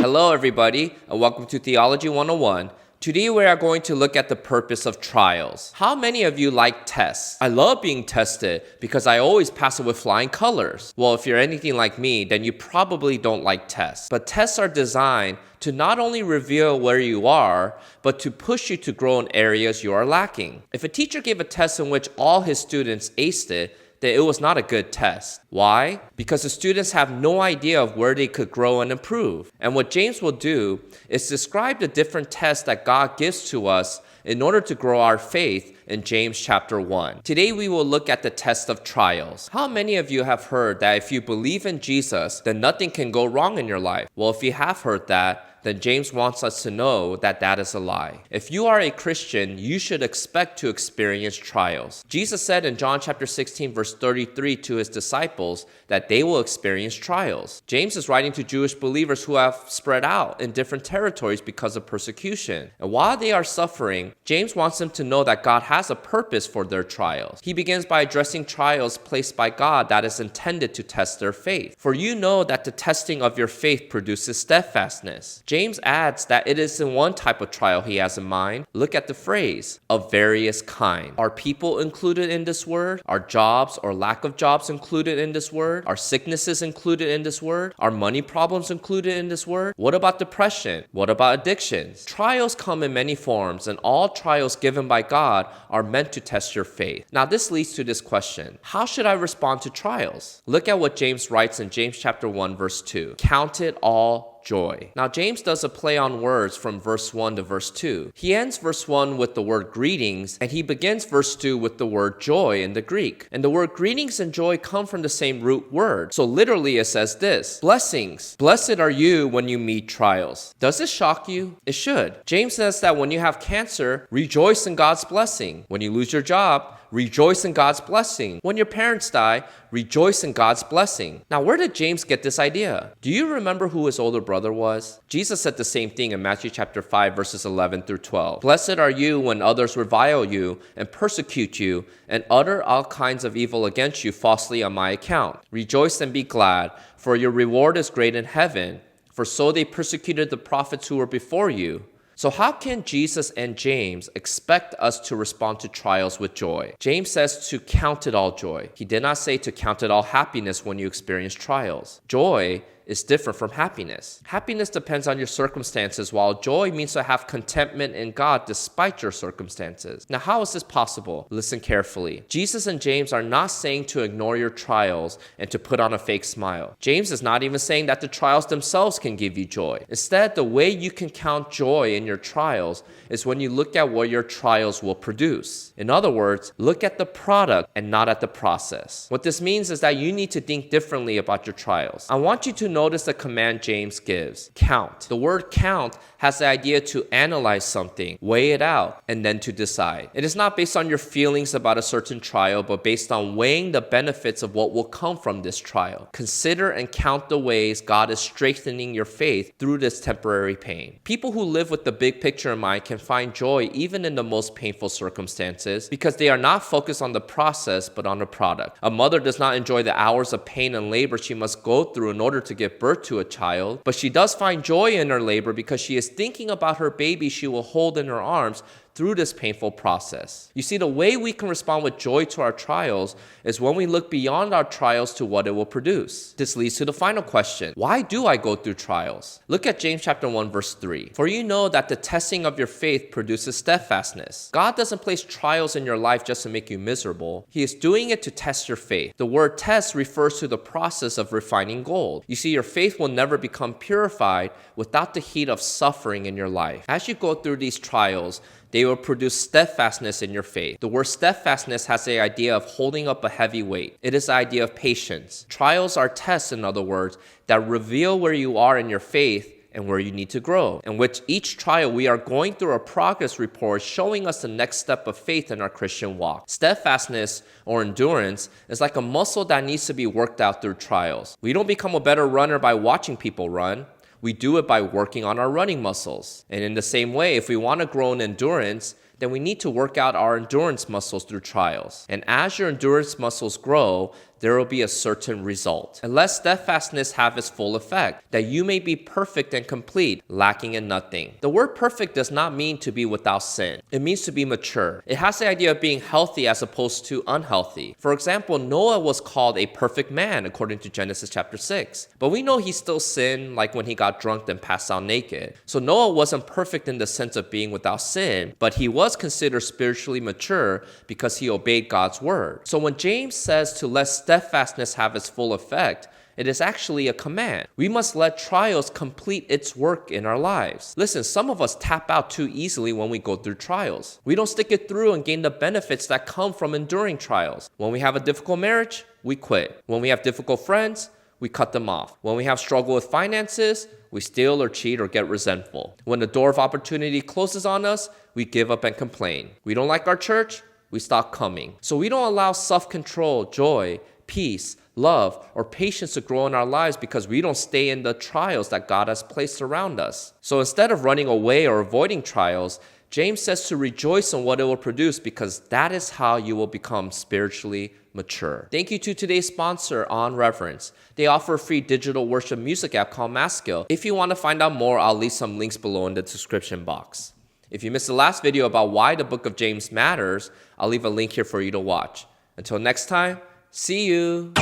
Hello, everybody, and welcome to Theology 101. Today, we are going to look at the purpose of trials. How many of you like tests? I love being tested because I always pass it with flying colors. Well, if you're anything like me, then you probably don't like tests. But tests are designed to not only reveal where you are, but to push you to grow in areas you are lacking. If a teacher gave a test in which all his students aced it, that it was not a good test. Why? Because the students have no idea of where they could grow and improve. And what James will do is describe the different tests that God gives to us in order to grow our faith in James chapter 1. Today we will look at the test of trials. How many of you have heard that if you believe in Jesus, then nothing can go wrong in your life? Well, if you have heard that, then James wants us to know that that is a lie. If you are a Christian, you should expect to experience trials. Jesus said in John chapter 16, verse 33 to his disciples that they will experience trials. James is writing to Jewish believers who have spread out in different territories because of persecution. And while they are suffering, James wants them to know that God has a purpose for their trials. He begins by addressing trials placed by God that is intended to test their faith. For you know that the testing of your faith produces steadfastness. James adds that it isn't one type of trial he has in mind. Look at the phrase, of various kind. Are people included in this word? Are jobs or lack of jobs included in this word? Are sicknesses included in this word? Are money problems included in this word? What about depression? What about addictions? Trials come in many forms, and all trials given by God are meant to test your faith. Now this leads to this question. How should I respond to trials? Look at what James writes in James chapter 1 verse 2. Count it all joy. Now James does a play on words from verse 1 to verse 2. He ends verse 1 with the word greetings, and he begins verse 2 with the word joy in the Greek. And the word greetings and joy come from the same root word. So literally it says this, blessings. Blessed are you when you meet trials. Does this shock you? It should. James says that when you have cancer, rejoice in God's blessing. When you lose your job, rejoice in God's blessing. When your parents die, rejoice in God's blessing. Now, where did James get this idea? Do you remember who his older brother was? Jesus said the same thing in Matthew chapter 5, verses 11 through 12. Blessed are you when others revile you and persecute you and utter all kinds of evil against you falsely on my account. Rejoice and be glad, for your reward is great in heaven. For so they persecuted the prophets who were before you. So how can Jesus and James expect us to respond to trials with joy? James says to count it all joy. He did not say to count it all happiness when you experience trials. Joy is different from happiness. Happiness depends on your circumstances, while joy means to have contentment in God despite your circumstances. Now, how is this possible? Listen carefully. Jesus and James are not saying to ignore your trials and to put on a fake smile. James is not even saying that the trials themselves can give you joy. Instead, the way you can count joy in your trials is when you look at what your trials will produce. In other words, look at the product and not at the process. What this means is that you need to think differently about your trials. I want you to notice the command James gives. Count. The word count has the idea to analyze something, weigh it out, and then to decide. It is not based on your feelings about a certain trial, but based on weighing the benefits of what will come from this trial. Consider and count the ways God is strengthening your faith through this temporary pain. People who live with the big picture in mind can find joy even in the most painful circumstances because they are not focused on the process, but on the product. A mother does not enjoy the hours of pain and labor she must go through in order to give birth to a child, but she does find joy in her labor because she is thinking about her baby she will hold in her arms through this painful process. You see, the way we can respond with joy to our trials is when we look beyond our trials to what it will produce. This leads to the final question. Why do I go through trials? Look at James chapter 1 verse 3. For you know that the testing of your faith produces steadfastness. God doesn't place trials in your life just to make you miserable. He is doing it to test your faith. The word test refers to the process of refining gold. You see, your faith will never become purified without the heat of suffering in your life. As you go through these trials, they will produce steadfastness in your faith. The word steadfastness has the idea of holding up a heavy weight. It is the idea of patience. Trials are tests, in other words, that reveal where you are in your faith and where you need to grow. In which each trial we are going through a progress report showing us the next step of faith in our Christian walk. Steadfastness or endurance is like a muscle that needs to be worked out through trials. We don't become a better runner by watching people run. We do it by working on our running muscles. And in the same way, if we want to grow in endurance, then we need to work out our endurance muscles through trials. And as your endurance muscles grow, there will be a certain result. And let steadfastness have its full effect, that you may be perfect and complete, lacking in nothing. The word perfect does not mean to be without sin. It means to be mature. It has the idea of being healthy as opposed to unhealthy. For example, Noah was called a perfect man according to Genesis chapter 6. But we know he still sinned, like when he got drunk and passed out naked. So Noah wasn't perfect in the sense of being without sin, but he was considered spiritually mature because he obeyed God's word. So when James says to let steadfastness have its full effect, it is actually a command. We must let trials complete its work in our lives. Listen, some of us tap out too easily when we go through trials. We don't stick it through and gain the benefits that come from enduring trials. When we have a difficult marriage, we quit. When we have difficult friends, we cut them off. When we have struggle with finances, we steal or cheat or get resentful. When the door of opportunity closes on us, we give up and complain. We don't like our church, we stop coming. So we don't allow self-control, joy, peace, love, or patience to grow in our lives because we don't stay in the trials that God has placed around us. So instead of running away or avoiding trials, James says to rejoice in what it will produce because that is how you will become spiritually mature. Thank you to today's sponsor, On Reverence. They offer a free digital worship music app called Maskill. If you want to find out more, I'll leave some links below in the description box. If you missed the last video about why the book of James matters, I'll leave a link here for you to watch. Until next time, see you.